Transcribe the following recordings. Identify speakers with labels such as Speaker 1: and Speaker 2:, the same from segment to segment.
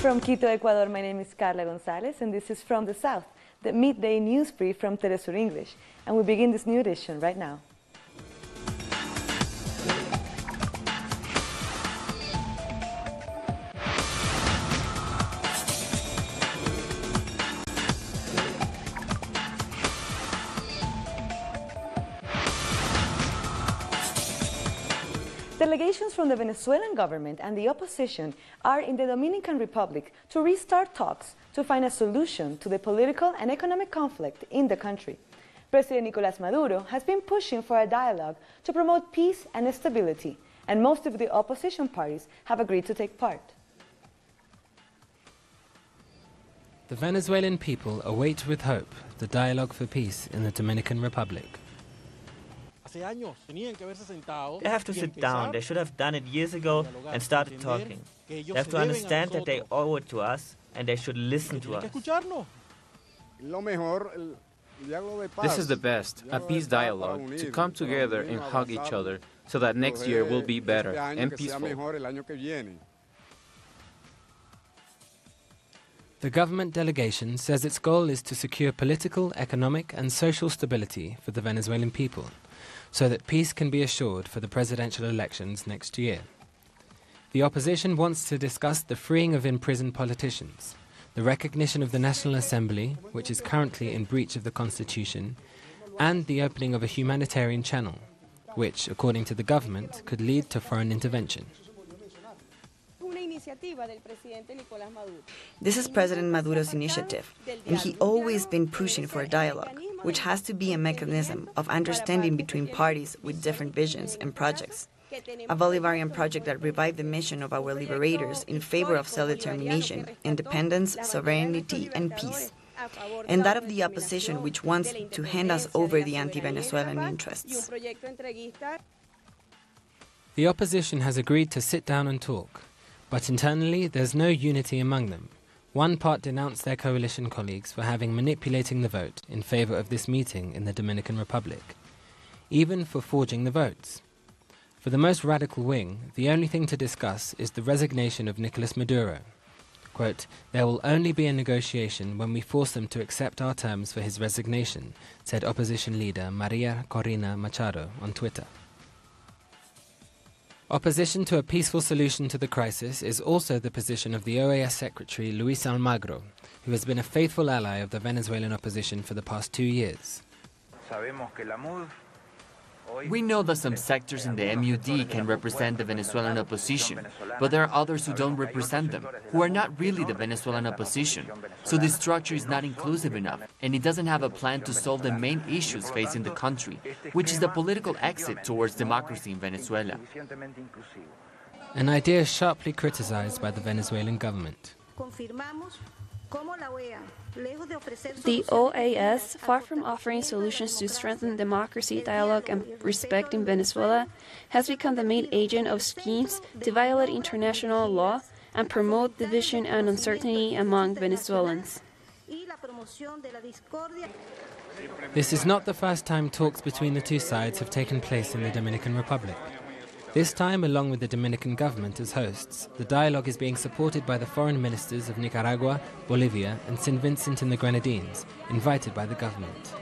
Speaker 1: From Quito, Ecuador, my name is Carla Gonzalez, and this is From the South, the midday news brief from Telesur English. And we begin this new edition right now. Delegations from the Venezuelan government and the opposition are in the Dominican Republic to restart talks to find a solution to the political and economic conflict in the country. President Nicolás Maduro has been pushing for a dialogue to promote peace and stability, and most of the opposition parties have agreed to take part.
Speaker 2: The Venezuelan people await with hope the dialogue for peace in the Dominican Republic.
Speaker 3: They have to sit down. They should have done it years ago and started talking. They have to understand that they owe it to us and they should listen to us.
Speaker 4: This is the best, a peace dialogue, to come together and hug each other so that next year will be better and peaceful.
Speaker 2: The government delegation says its goal is to secure political, economic and social stability for the Venezuelan people, so that peace can be assured for the presidential elections next year. The opposition wants to discuss the freeing of imprisoned politicians, the recognition of the National Assembly, which is currently in breach of the Constitution, and the opening of a humanitarian channel, which, according to the government, could lead to foreign intervention.
Speaker 5: This is President Maduro's initiative, and he always been pushing for a dialogue, which has to be a mechanism of understanding between parties with different visions and projects. A Bolivarian project that revived the mission of our liberators in favor of self-determination, independence, sovereignty, and peace. And that of the opposition, which wants to hand us over the anti-Venezuelan interests.
Speaker 2: The opposition has agreed to sit down and talk, but internally there's no unity among them. One part denounced their coalition colleagues for having manipulating the vote in favor of this meeting in the Dominican Republic, even for forging the votes. For the most radical wing, the only thing to discuss is the resignation of Nicolás Maduro. Quote, "There will only be a negotiation when we force them to accept our terms for his resignation," said opposition leader Maria Corina Machado on Twitter. Opposition to a peaceful solution to the crisis is also the position of the OAS Secretary Luis Almagro, who has been a faithful ally of the Venezuelan opposition for the past 2 years.
Speaker 6: We know that some sectors in the MUD can represent the Venezuelan opposition, but there are others who don't represent them, who are not really the Venezuelan opposition. So this structure is not inclusive enough, and it doesn't have a plan to solve the main issues facing the country, which is the political exit towards democracy in Venezuela.
Speaker 2: An idea sharply criticized by the Venezuelan government.
Speaker 7: The OAS, far from offering solutions to strengthen democracy, dialogue and respect in Venezuela, has become the main agent of schemes to violate international law and promote division and uncertainty among Venezuelans.
Speaker 2: This is not the first time talks between the two sides have taken place in the Dominican Republic. This time, along with the Dominican government as hosts, the dialogue is being supported by the foreign ministers of Nicaragua, Bolivia and St. Vincent and the Grenadines, invited by the government,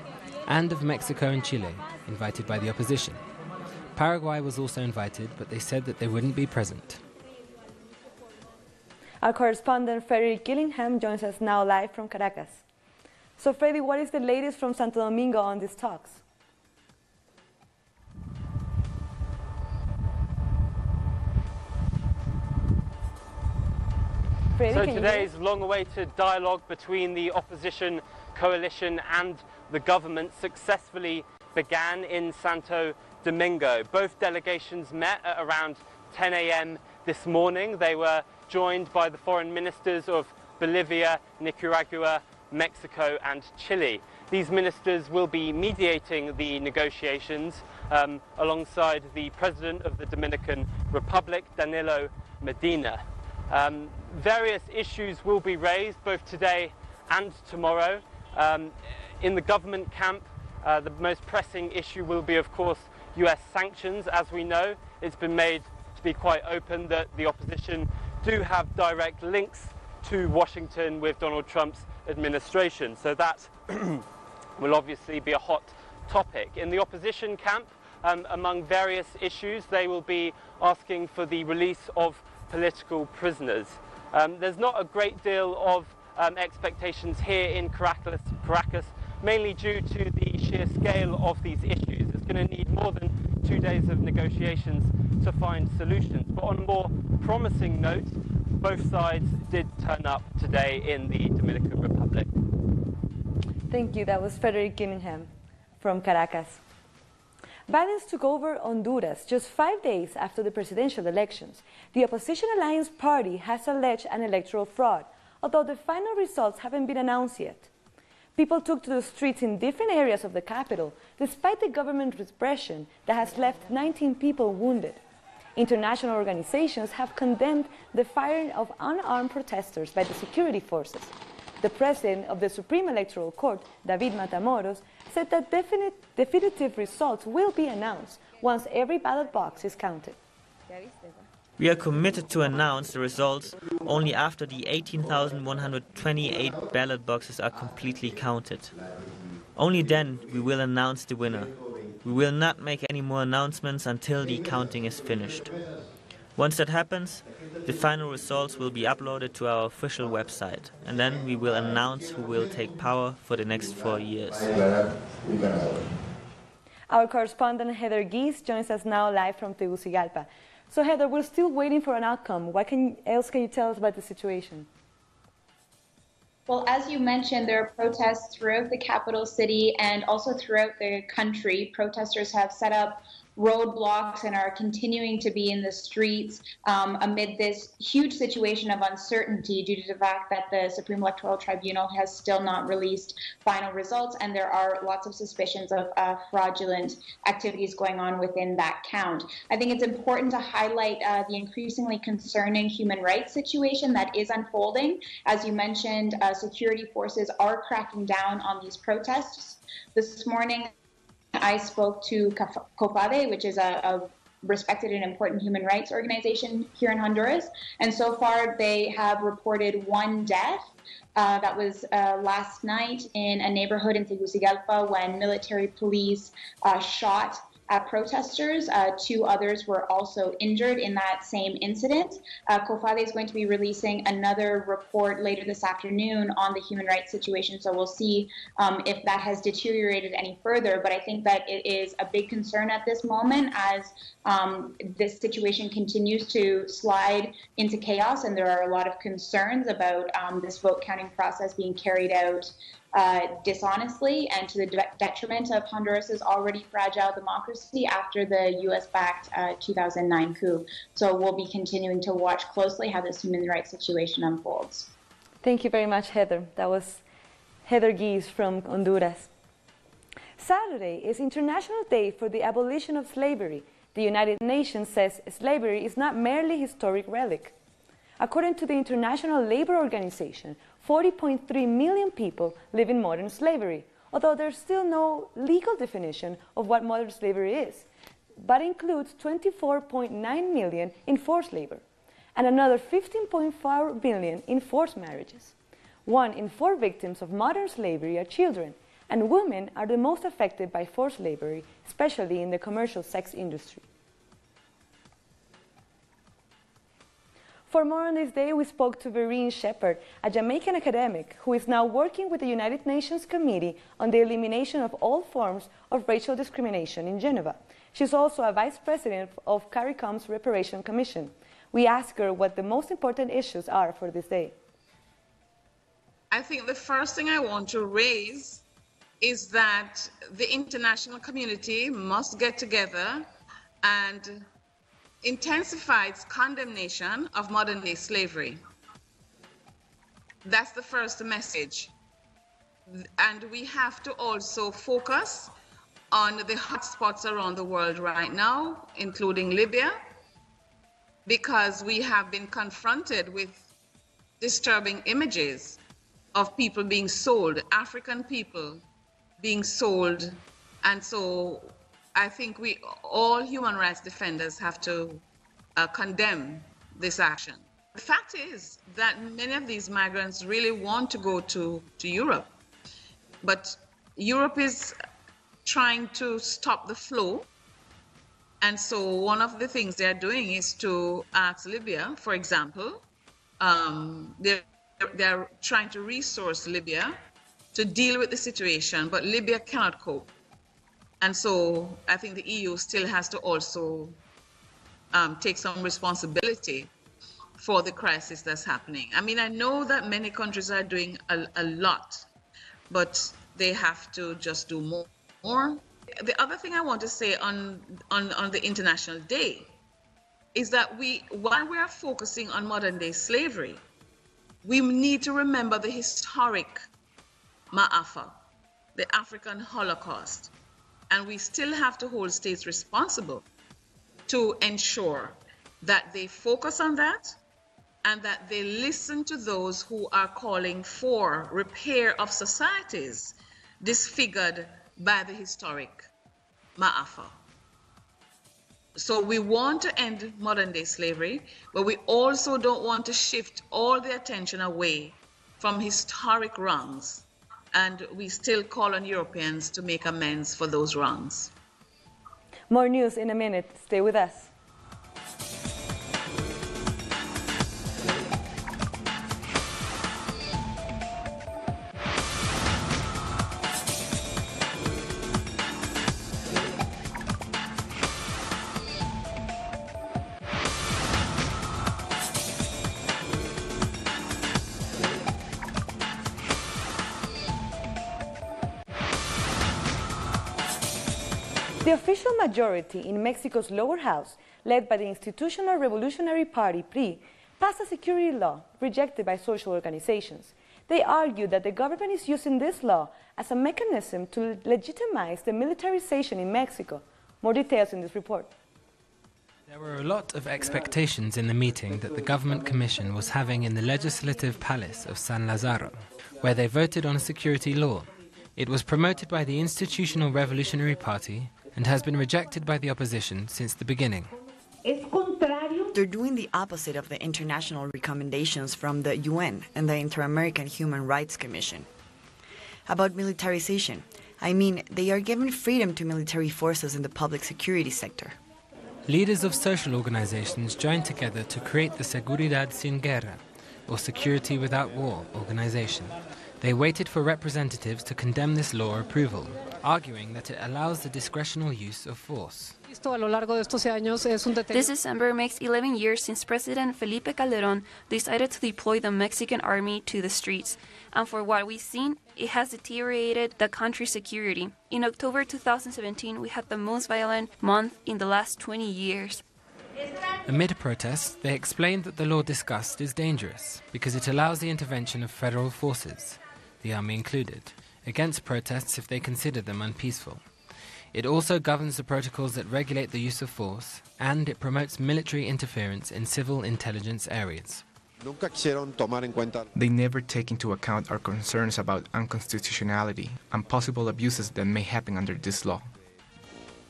Speaker 2: and of Mexico and Chile, invited by the opposition. Paraguay was also invited, but they said that they wouldn't be present.
Speaker 1: Our correspondent Frederick Gillingham joins us now live from Caracas. So Freddy, what is the latest from Santo Domingo on these talks?
Speaker 8: So today's long-awaited dialogue between the opposition coalition and the government successfully began in Santo Domingo. Both delegations met at around 10 a.m. this morning. They were joined by the foreign ministers of Bolivia, Nicaragua, Mexico and Chile. These ministers will be mediating the negotiations alongside the President of the Dominican Republic, Danilo Medina. Various issues will be raised both today and tomorrow. In the government camp, the most pressing issue will be, of course, US sanctions. As we know, it's been made to be quite open that the opposition do have direct links to Washington with Donald Trump's administration. So that will obviously be a hot topic. In the opposition camp, among various issues, they will be asking for the release of political prisoners. There's not a great deal of expectations here in Caracas, mainly due to the sheer scale of these issues. It's going to need more than 2 days of negotiations to find solutions. But on a more promising note, both sides did turn up today in the Dominican Republic.
Speaker 1: Thank you. That was Frederick Gillingham from Caracas. Violence took over Honduras just 5 days after the presidential elections. The opposition Alliance Party has alleged an electoral fraud, although the final results haven't been announced yet. People took to the streets in different areas of the capital, despite the government repression that has left 19 people wounded. International organizations have condemned the firing of unarmed protesters by the security forces. The president of the Supreme Electoral Court, David Matamoros, said that definitive results will be announced once every ballot box is counted.
Speaker 3: We are committed to announce the results only after the 18,128 ballot boxes are completely counted. Only then we will announce the winner. We will not make any more announcements until the counting is finished. Once that happens, the final results will be uploaded to our official website, and then we will announce who will take power for the next 4 years.
Speaker 1: Our correspondent Heather Geese joins us now live from Tegucigalpa. So Heather, we're still waiting for an outcome. What else can you tell us about the situation?
Speaker 9: Well, as you mentioned, there are protests throughout the capital city and also throughout the country. Protesters have set up roadblocks and are continuing to be in the streets amid this huge situation of uncertainty due to the fact that the Supreme Electoral Tribunal has still not released final results, and there are lots of suspicions of fraudulent activities going on within that count. I think it's important to highlight the increasingly concerning human rights situation that is unfolding. As you mentioned, security forces are cracking down on these protests. This morning, I spoke to COFADE, which is a respected and important human rights organization here in Honduras. And so far, they have reported 1 death. That was last night in a neighborhood in Tegucigalpa when military police shot at protesters. 2 others were also injured in that same incident. COFADE is going to be releasing another report later this afternoon on the human rights situation, so we'll see if that has deteriorated any further. But I think that it is a big concern at this moment as this situation continues to slide into chaos, and there are a lot of concerns about this vote counting process being carried out dishonestly and to the detriment of Honduras' already fragile democracy after the U.S.-backed 2009 coup. So we'll be continuing to watch closely how this human rights situation unfolds.
Speaker 1: Thank you very much, Heather. That was Heather Geese from Honduras. Saturday is International Day for the Abolition of Slavery. The United Nations says slavery is not merely a historic relic. According to the International Labour Organization, 40.3 million people live in modern slavery, although there's still no legal definition of what modern slavery is, but includes 24.9 million in forced labor and another 15.4 million in forced marriages. 1 in 4 victims of modern slavery are children, and women are the most affected by forced labor, especially in the commercial sex industry. For more on this day, we spoke to Vereen Shepard, a Jamaican academic who is now working with the United Nations Committee on the Elimination of All Forms of Racial Discrimination in Geneva. She's also a vice president of CARICOM's Reparation Commission. We asked her what the most important issues are for this day.
Speaker 10: I think the first thing I want to raise is that the international community must get together and intensify its condemnation of modern-day slavery. That's the first message. And we have to also focus on the hotspots around the world right now, including Libya, because we have been confronted with disturbing images of people being sold, African people being sold. And so I think all human rights defenders have to condemn this action. the fact is that many of these migrants really want to go to Europe, but Europe is trying to stop the flow. And so one of the things they're doing is to ask Libya, for example, they're trying to resource Libya to deal with the situation, but Libya cannot cope. And so I think the EU still has to also take some responsibility for the crisis that's happening. I mean, I know that many countries are doing a lot, but they have to just do more. The other thing I want to say on the International Day is that while we are focusing on modern day slavery, we need to remember the historic Ma'afa, the African Holocaust. And we still have to hold states responsible to ensure that they focus on that and that they listen to those who are calling for repair of societies disfigured by the historic Ma'afa. So we want to end modern day slavery, but we also don't want to shift all the attention away from historic wrongs. And we still call on Europeans to make amends for those wrongs.
Speaker 1: More news in a minute. Stay with us. The official majority in Mexico's lower house, led by the Institutional Revolutionary Party, PRI, passed a security law rejected by social organizations. They argue that the government is using this law as a mechanism to legitimize the militarization in Mexico. More details in this report.
Speaker 2: There were a lot of expectations in the meeting that the government commission was having in the Legislative Palace of San Lazaro, where they voted on a security law. It was promoted by the Institutional Revolutionary Party and has been rejected by the opposition since the beginning.
Speaker 5: They're doing the opposite of the international recommendations from the UN and the Inter-American Human Rights Commission. About militarization, I mean, they are giving freedom to military forces in the public security sector.
Speaker 2: Leaders of social organizations joined together to create the Seguridad Sin Guerra, or Security Without War, organization. They waited for representatives to condemn this law approval, arguing that it allows the discretional use of force.
Speaker 7: This December makes 11 years since President Felipe Calderón decided to deploy the Mexican army to the streets, and for what we've seen, it has deteriorated the country's security. In October 2017, we had the most violent month in the last 20 years.
Speaker 2: Amid protests, they explained that the law discussed is dangerous because it allows the intervention of federal forces, the army included, against protests if they consider them unpeaceful. It also governs the protocols that regulate the use of force, and it promotes military interference in civil intelligence areas.
Speaker 11: They never take into account our concerns about unconstitutionality and possible abuses that may happen under this law.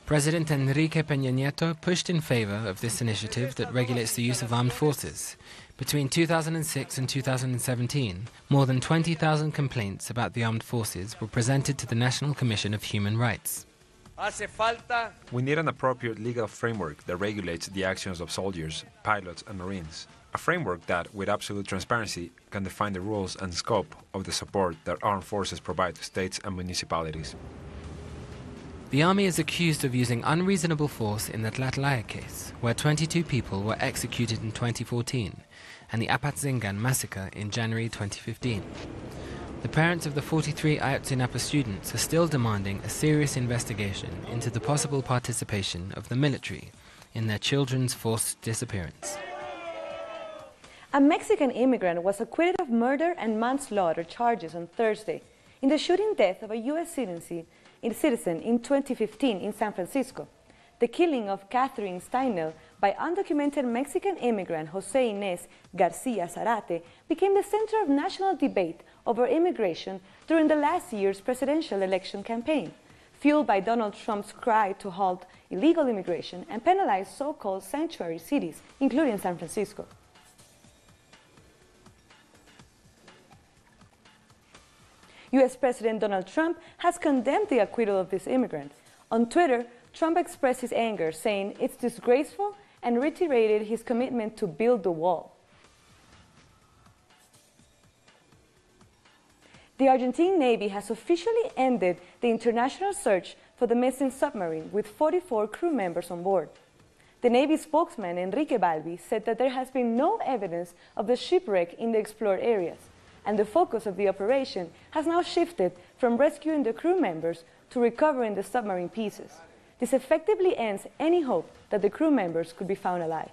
Speaker 2: President Enrique Peña Nieto pushed in favor of this initiative that regulates the use of armed forces. Between 2006 and 2017, more than 20,000 complaints about the armed forces were presented to the National Commission of Human Rights.
Speaker 12: We need an appropriate legal framework that regulates the actions of soldiers, pilots, and Marines. A framework that, with absolute transparency, can define the rules and scope of the support that armed forces provide to states and municipalities.
Speaker 2: The army is accused of using unreasonable force in the Tlatlaya case, where 22 people were executed in 2014, and the Apatzingan massacre in January 2015. The parents of the 43 Ayotzinapa students are still demanding a serious investigation into the possible participation of the military in their children's forced disappearance.
Speaker 1: A Mexican immigrant was acquitted of murder and manslaughter charges on Thursday in the shooting death of a U.S. citizen in 2015 in San Francisco. The killing of Catherine Steinel by undocumented Mexican immigrant Jose Inés Garcia Zarate became the center of national debate over immigration during the last year's presidential election campaign, fueled by Donald Trump's cry to halt illegal immigration and penalize so-called sanctuary cities, including San Francisco. U.S. President Donald Trump has condemned the acquittal of this immigrant. On Twitter, Trump expressed his anger, saying it's disgraceful, and reiterated his commitment to build the wall. The Argentine Navy has officially ended the international search for the missing submarine with 44 crew members on board. The Navy spokesman, Enrique Balbi, said that there has been no evidence of the shipwreck in the explored areas, and the focus of the operation has now shifted from rescuing the crew members to recovering the submarine pieces. This effectively ends any hope that the crew members could be found alive.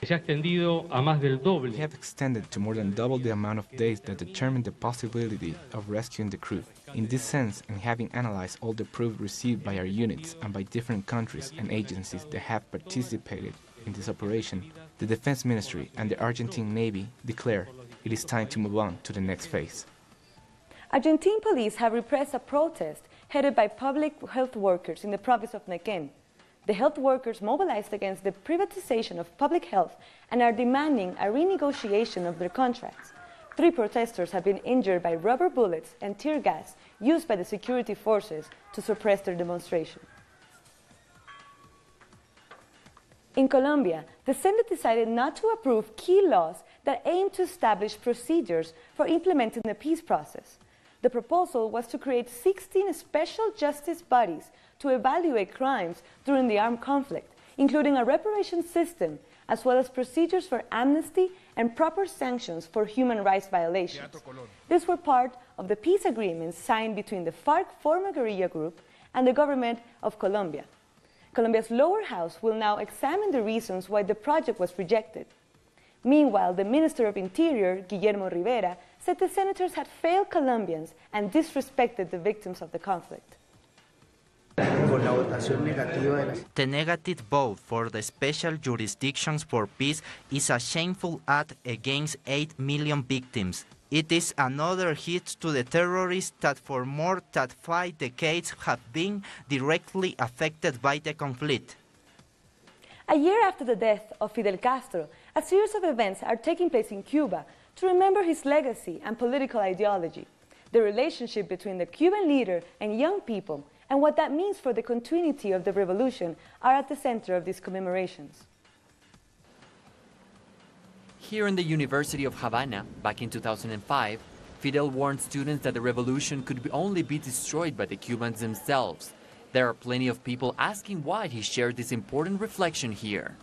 Speaker 11: We have extended to more than double the amount of days that determine the possibility of rescuing the crew. In this sense, and having analyzed all the proof received by our units and by different countries and agencies that have participated in this operation, the Defense Ministry and the Argentine Navy declare it is time to move on to the next phase.
Speaker 1: Argentine police have repressed a protest headed by public health workers in the province of Neuquén. The health workers mobilized against the privatization of public health and are demanding a renegotiation of their contracts. 3 protesters have been injured by rubber bullets and tear gas used by the security forces to suppress their demonstration. In Colombia, the Senate decided not to approve key laws that aim to establish procedures for implementing the peace process. The proposal was to create 16 special justice bodies to evaluate crimes during the armed conflict, including a reparation system, as well as procedures for amnesty and proper sanctions for human rights violations. These were part of the peace agreements signed between the FARC former guerrilla group and the government of Colombia. Colombia's lower house will now examine the reasons why the project was rejected. Meanwhile, the Minister of Interior, Guillermo Rivera, said the senators had failed Colombians and disrespected the victims of the conflict.
Speaker 13: The negative vote for the special jurisdictions for peace is a shameful act against 8 million victims. It is another hit to the terrorists that for more than 5 decades have been directly affected by the conflict.
Speaker 1: A year after the death of Fidel Castro, a series of events are taking place in Cuba to remember his legacy and political ideology. The relationship between the Cuban leader and young people and what that means for the continuity of the revolution are at the center of these commemorations.
Speaker 6: Here in the University of Havana, back in 2005, Fidel warned students that the revolution could only be destroyed by the Cubans themselves. There are plenty of people asking why he shared this important reflection here.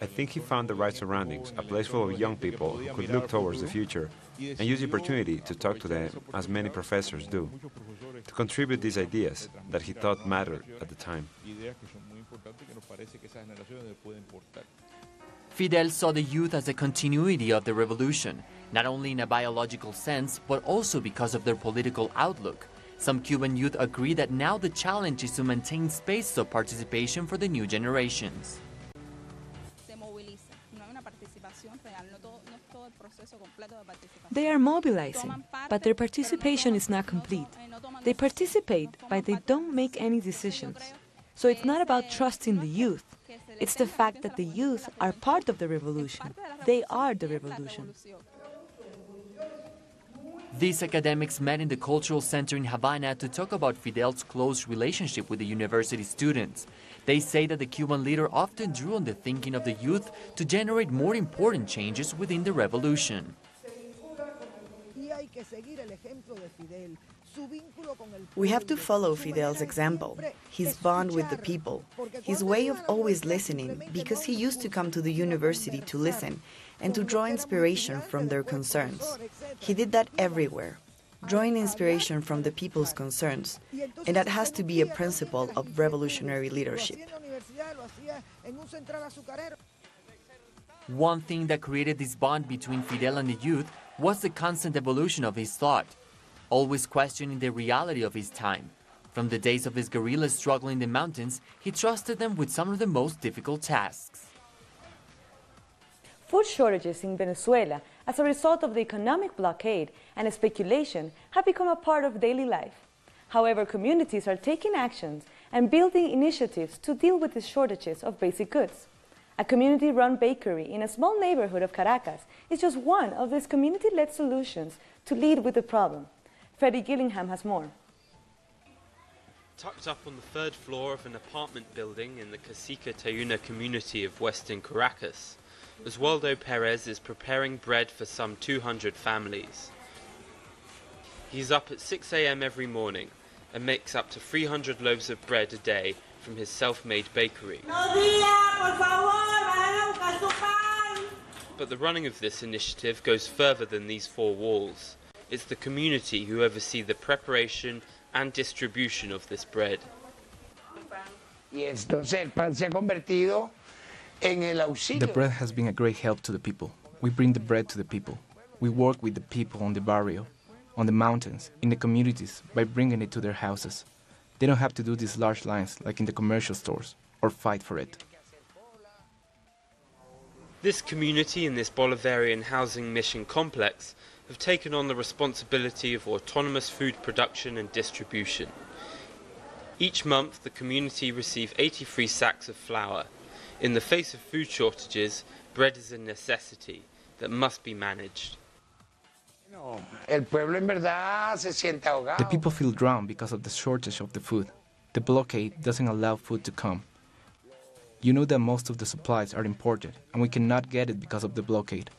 Speaker 12: I think he found the right surroundings, a place full of young people who could look towards the future and use the opportunity to talk to them, as many professors do, to contribute these ideas that he thought mattered at the time.
Speaker 6: Fidel saw the youth as a continuity of the revolution, not only in a biological sense, but also because of their political outlook. Some Cuban youth agree that now the challenge is to maintain space of participation for the new generations.
Speaker 14: They are mobilizing, but their participation is not complete. They participate, but they don't make any decisions. So it's not about trusting the youth. It's the fact that the youth are part of the revolution. They are the revolution.
Speaker 6: These academics met in the Cultural Center in Havana to talk about Fidel's close relationship with the university students. They say that the Cuban leader often drew on the thinking of the youth to generate more important changes within the revolution.
Speaker 5: We have to follow Fidel's example, his bond with the people, his way of always listening, because he used to come to the university to listen and to draw inspiration from their concerns. He did that everywhere, drawing inspiration from the people's concerns, and that has to be a principle of revolutionary leadership.
Speaker 6: One thing that created this bond between Fidel and the youth was the constant evolution of his thought, always questioning the reality of his time. From the days of his guerrilla struggle in the mountains, he trusted them with some of the most difficult tasks.
Speaker 1: Food shortages in Venezuela as a result of the economic blockade and speculation have become a part of daily life. However, communities are taking actions and building initiatives to deal with the shortages of basic goods. A community-run bakery in a small neighborhood of Caracas is just one of these community-led solutions to lead with the problem. Freddie Gillingham has more.
Speaker 8: Tucked up on the third floor of an apartment building in the Casica Tayuna community of western Caracas, Oswaldo Perez is preparing bread for some 200 families. He's up at 6 a.m. every morning and makes up to 300 loaves of bread a day from his self-made bakery. But the running of this initiative goes further than these four walls. It's the community who oversee the preparation and distribution of this bread.
Speaker 11: The bread has been a great help to the people. We bring the bread to the people. We work with the people on the barrio, on the mountains, in the communities, by bringing it to their houses. They don't have to do these large lines like in the commercial stores, or fight for it.
Speaker 8: This community in this Bolivarian housing mission complex have taken on the responsibility of autonomous food production and distribution. Each month the community receive 83 sacks of flour. In the face of food shortages, bread is a necessity that must be managed.
Speaker 11: The people feel drowned because of the shortage of the food. The blockade doesn't allow food to come. You know that most of the supplies are imported, and we cannot get it because of the blockade.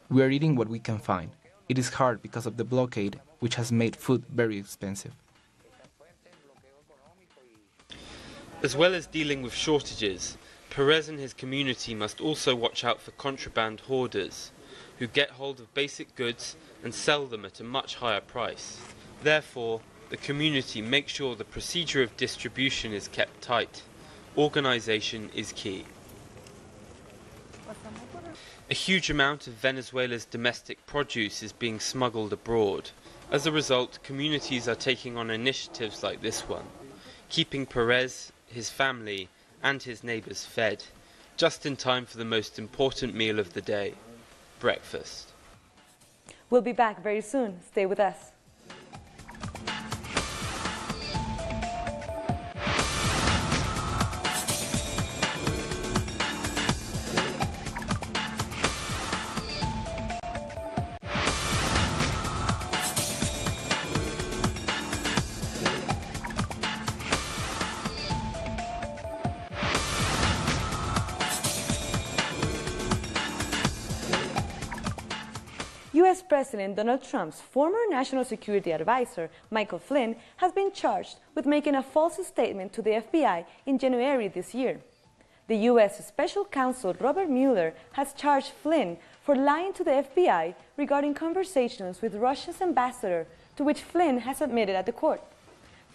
Speaker 11: We are eating what we can find. It is hard because of the blockade, which has made food very expensive.
Speaker 8: As well as dealing with shortages, Perez and his community must also watch out for contraband hoarders, who get hold of basic goods and sell them at a much higher price. Therefore, the community makes sure the procedure of distribution is kept tight. Organisation is key. A huge amount of Venezuela's domestic produce is being smuggled abroad. As a result, communities are taking on initiatives like this one, keeping Perez, his family, and his neighbours fed, just in time for the most important meal of the day, breakfast.
Speaker 1: We'll be back very soon. Stay with us. U.S. President Donald Trump's former national security advisor, Michael Flynn, has been charged with making a false statement to the FBI in January this year. The U.S. Special Counsel Robert Mueller has charged Flynn for lying to the FBI regarding conversations with Russia's ambassador, to which Flynn has admitted at the court.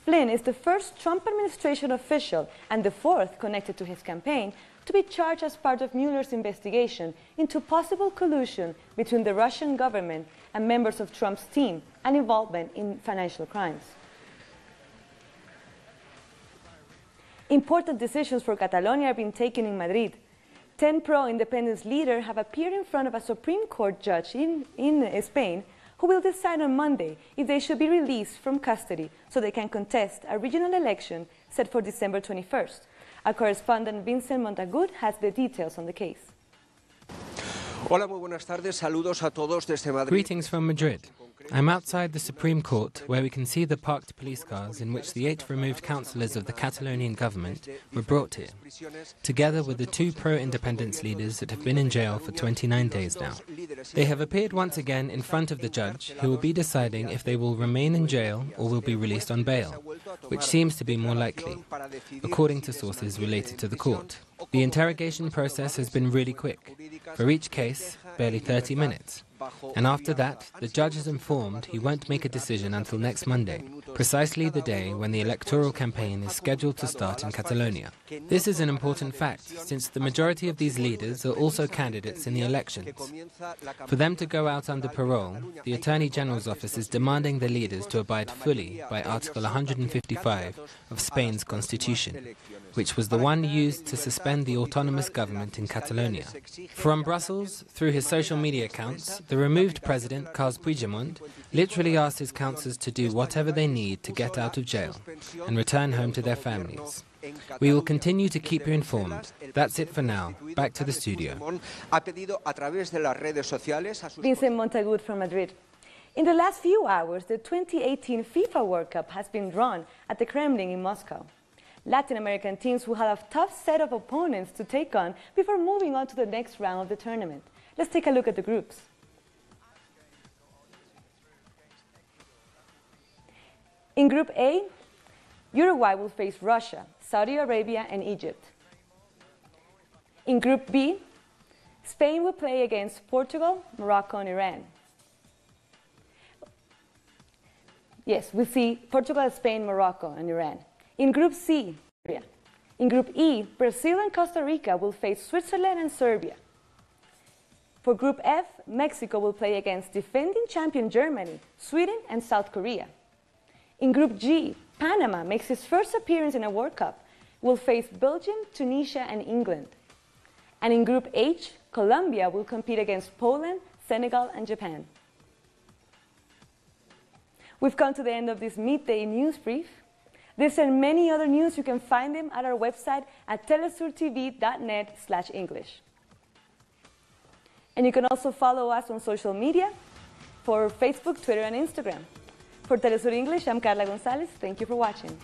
Speaker 1: Flynn is the first Trump administration official and the fourth connected to his campaign to be charged as part of Mueller's investigation into possible collusion between the Russian government and members of Trump's team and involvement in financial crimes. Important decisions for Catalonia are being taken in Madrid. 10 pro-independence leaders have appeared in front of a Supreme Court judge in Spain who will decide on Monday if they should be released from custody so they can contest a regional election set for December 21st. Our correspondent Vincent Montagut has the details on the case.
Speaker 15: Hola, muy buenas tardes. Saludos a todos desde Madrid.
Speaker 2: Greetings from Madrid. I'm outside the Supreme Court, where we can see the parked police cars in which the 8 removed councillors of the Catalonian government were brought here, together with the 2 pro-independence leaders that have been in jail for 29 days now. They have appeared once again in front of the judge, who will be deciding if they will remain in jail or will be released on bail, which seems to be more likely, according to sources related to the court. The interrogation process has been really quick. For each case, barely 30 minutes. And after that, the judge is informed he won't make a decision until next Monday, precisely the day when the electoral campaign is scheduled to start in Catalonia. This is an important fact, since the majority of these leaders are also candidates in the elections. For them to go out under parole, the Attorney General's office is demanding the leaders to abide fully by Article 155 of Spain's constitution, which was the one used to suspend the autonomous government in Catalonia. From Brussels, through his social media accounts, the removed president, Carles Puigdemont, literally asked his councillors to do whatever they need to get out of jail and return home to their families. We will continue to keep you informed. That's it for now. Back to the studio.
Speaker 1: Vincent Montagut from Madrid. In the last few hours, the 2018 FIFA World Cup has been drawn at the Kremlin in Moscow. Latin American teams will have a tough set of opponents to take on before moving on to the next round of the tournament. Let's take a look at the groups. In Group A, Uruguay will face Russia, Saudi Arabia and Egypt. In Group B, Spain will play against Portugal, Morocco and Iran. Yes, we'll see Portugal, Spain, Morocco and Iran. In Group C, Serbia. In Group E, Brazil and Costa Rica will face Switzerland and Serbia. For Group F, Mexico will play against defending champion Germany, Sweden and South Korea. In Group G, Panama makes its first appearance in a World Cup, will face Belgium, Tunisia and England. And in Group H, Colombia will compete against Poland, Senegal and Japan. We've come to the end of this midday news brief. This and many other news, you can find them at our website at telesurtv.net/English. And you can also follow us on social media for Facebook, Twitter and Instagram. For Telesur English, I'm Carla Gonzalez. Thank you for watching.